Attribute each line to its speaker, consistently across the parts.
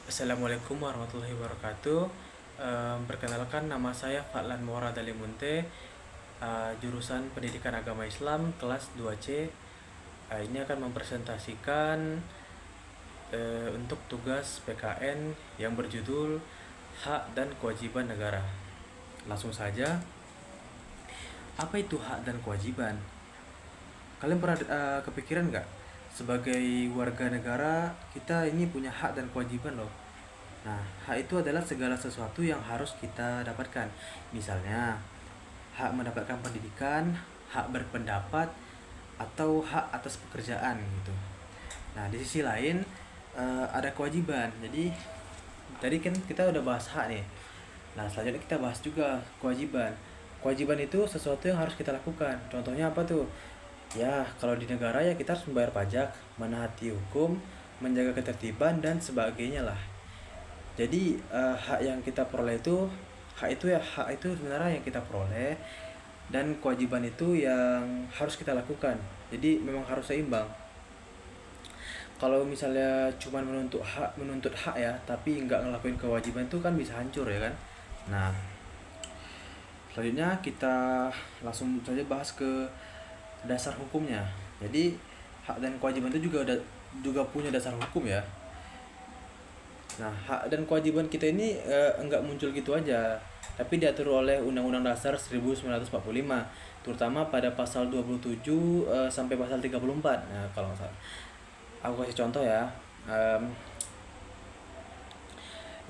Speaker 1: Assalamualaikum warahmatullahi wabarakatuh. Perkenalkan, nama saya Fadlan Mora Dalimunte, jurusan Pendidikan Agama Islam kelas 2C. Ini akan mempresentasikan untuk tugas PKN yang berjudul Hak dan Kewajiban Negara. Langsung saja, apa itu hak dan kewajiban? Kalian pernah kepikiran nggak? Sebagai warga negara, kita ini punya hak dan kewajiban loh. Nah, hak itu adalah segala sesuatu yang harus kita dapatkan. Misalnya, hak mendapatkan pendidikan, hak berpendapat, atau hak atas pekerjaan gitu. Nah, di sisi lain ada kewajiban. Jadi, tadi kan kita udah bahas hak nih. Nah, selanjutnya kita bahas juga kewajiban. Kewajiban itu sesuatu yang harus kita lakukan. Contohnya apa tuh? Ya, kalau di negara ya kita harus membayar pajak, menaati hukum, menjaga ketertiban dan sebagainya lah. Jadi hak yang kita peroleh itu hak itu sebenarnya yang kita peroleh, dan kewajiban itu yang harus kita lakukan. Jadi memang harus seimbang. Kalau misalnya cuma menuntut hak ya, tapi nggak ngelakuin kewajiban itu kan bisa hancur ya kan. Nah, selanjutnya kita langsung saja bahas ke dasar hukumnya. Jadi hak dan kewajiban itu juga punya dasar hukum ya. Nah, hak dan kewajiban kita ini enggak muncul gitu aja, tapi diatur oleh Undang-Undang Dasar 1945, terutama pada pasal 27 sampai pasal 34. Nah, kalau nggak salah. Aku kasih contoh ya. Em,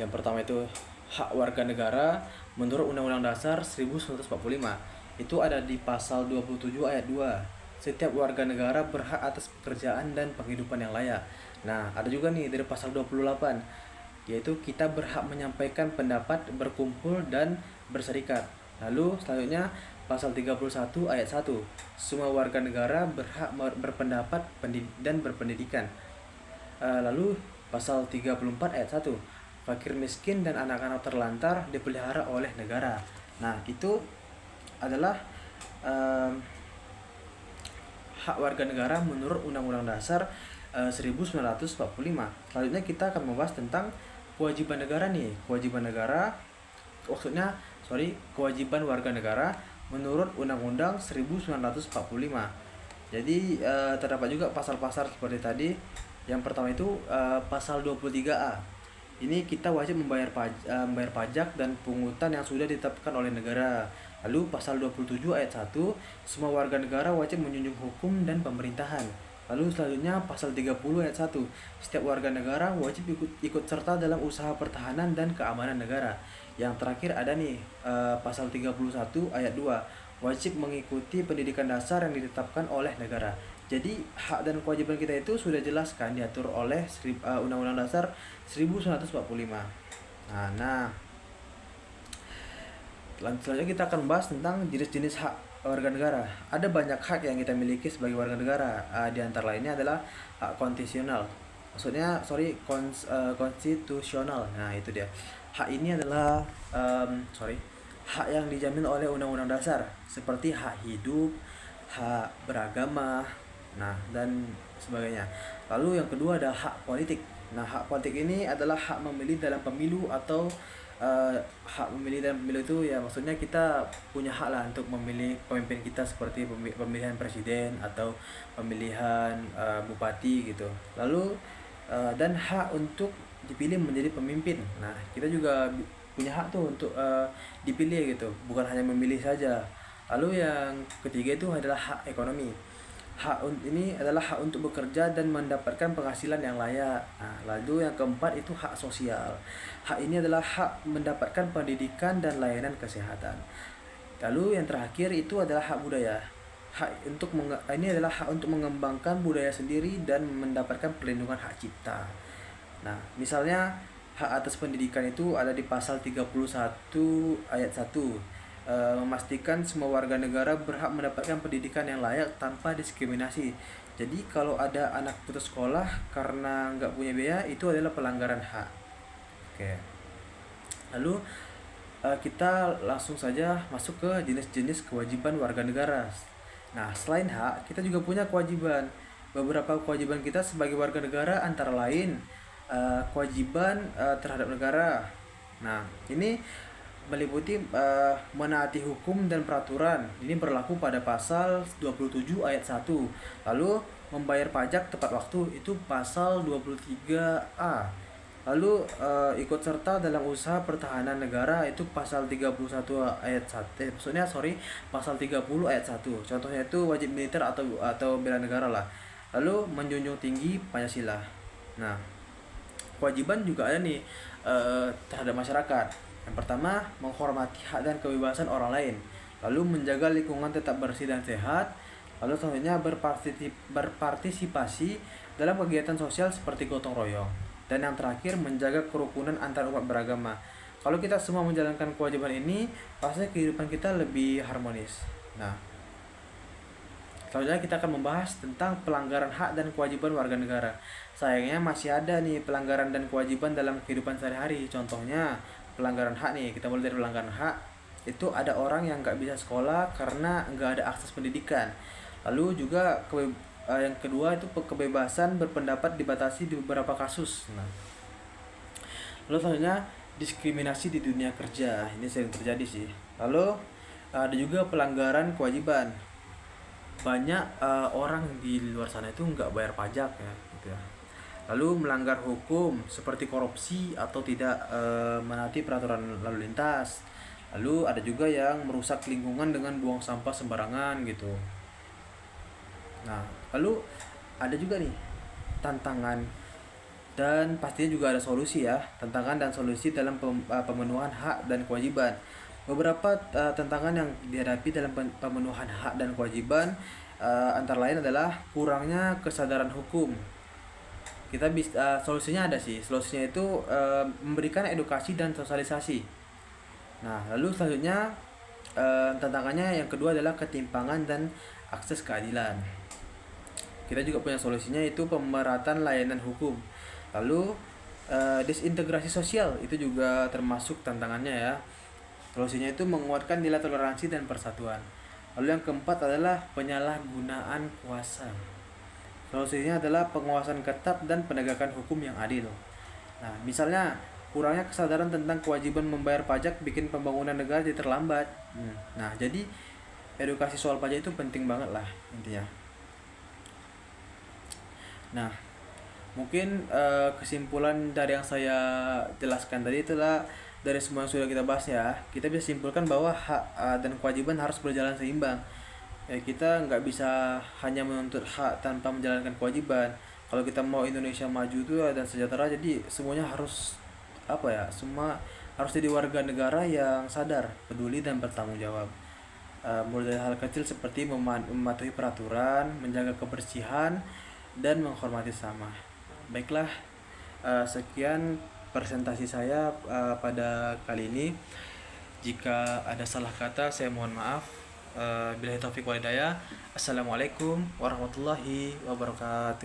Speaker 1: yang pertama itu hak warga negara menurut Undang-Undang Dasar 1945. Itu ada di pasal 27 ayat 2. Setiap warga negara berhak atas pekerjaan dan penghidupan yang layak. Nah, ada juga nih dari pasal 28, yaitu kita berhak menyampaikan pendapat, berkumpul dan berserikat. Lalu selanjutnya pasal 31 ayat 1. Semua warga negara berhak berpendapat dan berpendidikan. Lalu pasal 34 ayat 1. Fakir miskin dan anak-anak terlantar dipelihara oleh negara. Nah, itu adalah um, hak warga negara menurut Undang-Undang Dasar 1945. Selanjutnya kita akan membahas tentang kewajiban negara nih. Kewajiban warga negara menurut Undang-Undang 1945. Jadi terdapat juga pasal-pasal seperti tadi. Yang pertama itu pasal 23A. Ini kita wajib membayar pajak dan pungutan yang sudah ditetapkan oleh negara. Lalu pasal 27 ayat 1, semua warga negara wajib menjunjung hukum dan pemerintahan. Lalu selanjutnya pasal 30 ayat 1, setiap warga negara wajib ikut serta dalam usaha pertahanan dan keamanan negara. Yang terakhir ada nih pasal 31 ayat 2, wajib mengikuti pendidikan dasar yang ditetapkan oleh negara. Jadi hak dan kewajiban kita itu sudah jelas kan diatur oleh Undang-Undang Dasar 1945. Nah, selanjutnya kita akan bahas tentang jenis-jenis hak warga negara. Ada banyak hak yang kita miliki sebagai warga negara. Di antara lainnya adalah hak konstitusional. Konstitusional. Nah, itu dia. Hak ini adalah hak yang dijamin oleh Undang-Undang Dasar, seperti hak hidup, hak beragama, nah dan sebagainya. Lalu yang kedua ada hak politik. Nah, hak politik ini adalah hak memilih dalam pemilu atau hak memilih dalam pemilu itu ya maksudnya kita punya hak lah untuk memilih pemimpin kita, seperti pemilihan presiden atau pemilihan bupati gitu. Lalu dan hak untuk dipilih menjadi pemimpin. Nah, kita juga punya hak tuh untuk dipilih gitu, bukan hanya memilih saja. Lalu yang ketiga itu adalah hak ekonomi. Ini adalah hak untuk bekerja dan mendapatkan penghasilan yang layak. Nah, lalu yang keempat itu hak sosial. Hak ini adalah hak mendapatkan pendidikan dan layanan kesehatan. Lalu yang terakhir itu adalah hak budaya. Ini adalah hak untuk mengembangkan budaya sendiri dan mendapatkan perlindungan hak cipta. Nah, misalnya hak atas pendidikan itu ada di pasal 31 ayat 1. Memastikan semua warga negara berhak mendapatkan pendidikan yang layak tanpa diskriminasi. Jadi kalau ada anak putus sekolah karena nggak punya biaya, itu adalah pelanggaran hak. Oke. Lalu kita langsung saja masuk ke jenis-jenis kewajiban warga negara. Nah, selain hak, kita juga punya kewajiban. Beberapa kewajiban kita sebagai warga negara antara lain kewajiban terhadap negara. Nah, ini meliputi menaati hukum dan peraturan. Ini berlaku pada pasal 27 ayat 1. Lalu membayar pajak tepat waktu itu pasal 23A. Lalu ikut serta dalam usaha pertahanan negara itu pasal 31 ayat 1. Pasal 30 ayat 1. Contohnya itu wajib militer atau bela negara lah. Lalu menjunjung tinggi Pancasila. Nah, kewajiban juga ada nih terhadap masyarakat. Yang pertama, menghormati hak dan kebebasan orang lain. Lalu menjaga lingkungan tetap bersih dan sehat. Lalu selanjutnya berpartisipasi dalam kegiatan sosial seperti gotong royong. Dan yang terakhir, menjaga kerukunan antar umat beragama. Kalau kita semua menjalankan kewajiban ini, pasti kehidupan kita lebih harmonis. Nah, selanjutnya kita akan membahas tentang pelanggaran hak dan kewajiban warga negara. Sayangnya masih ada nih pelanggaran dan kewajiban dalam kehidupan sehari-hari. Contohnya pelanggaran hak nih, kita mulai dari pelanggaran hak. Itu ada orang yang nggak bisa sekolah karena nggak ada akses pendidikan. Lalu juga yang kedua itu kebebasan berpendapat dibatasi di beberapa kasus. Nah, lalu selanjutnya diskriminasi di dunia kerja. Ini sering terjadi sih. Lalu ada juga pelanggaran kewajiban. Banyak orang di luar sana itu nggak bayar pajak ya, gitu ya. Lalu melanggar hukum seperti korupsi atau tidak menaati peraturan lalu lintas. Lalu ada juga yang merusak lingkungan dengan buang sampah sembarangan gitu. Nah, lalu ada juga nih tantangan dan pastinya juga ada solusi ya. Tantangan dan solusi dalam pemenuhan hak dan kewajiban. Beberapa tantangan yang dihadapi dalam pemenuhan hak dan kewajiban antara lain adalah kurangnya kesadaran hukum. Kita bisa solusinya ada sih. Solusinya itu memberikan edukasi dan sosialisasi. Nah, lalu selanjutnya tantangannya yang kedua adalah ketimpangan dan akses keadilan. Kita juga punya solusinya itu pemerataan layanan hukum. Lalu disintegrasi sosial itu juga termasuk tantangannya ya. Solusinya itu menguatkan nilai toleransi dan persatuan. Lalu yang keempat adalah penyalahgunaan kuasa. Solusinya adalah pengawasan ketat dan penegakan hukum yang adil. Nah, misalnya kurangnya kesadaran tentang kewajiban membayar pajak bikin pembangunan negara jadi terlambat. Nah, jadi edukasi soal pajak itu penting banget lah intinya. Nah, mungkin kesimpulan dari yang saya jelaskan tadi itulah dari semua yang sudah kita bahas ya, kita bisa simpulkan bahwa hak dan kewajiban harus berjalan seimbang. Kita nggak bisa hanya menuntut hak tanpa menjalankan kewajiban. Kalau kita mau Indonesia maju itu dan sejahtera, jadi semuanya harus semua harus jadi warga negara yang sadar, peduli dan bertanggung jawab. Mulai dari hal kecil seperti mematuhi peraturan, menjaga kebersihan, dan menghormati sama. Baiklah, sekian presentasi saya pada kali ini. Jika ada salah kata saya mohon maaf. Billahi taufiq wal hidayah. Assalamualaikum warahmatullahi wabarakatuh.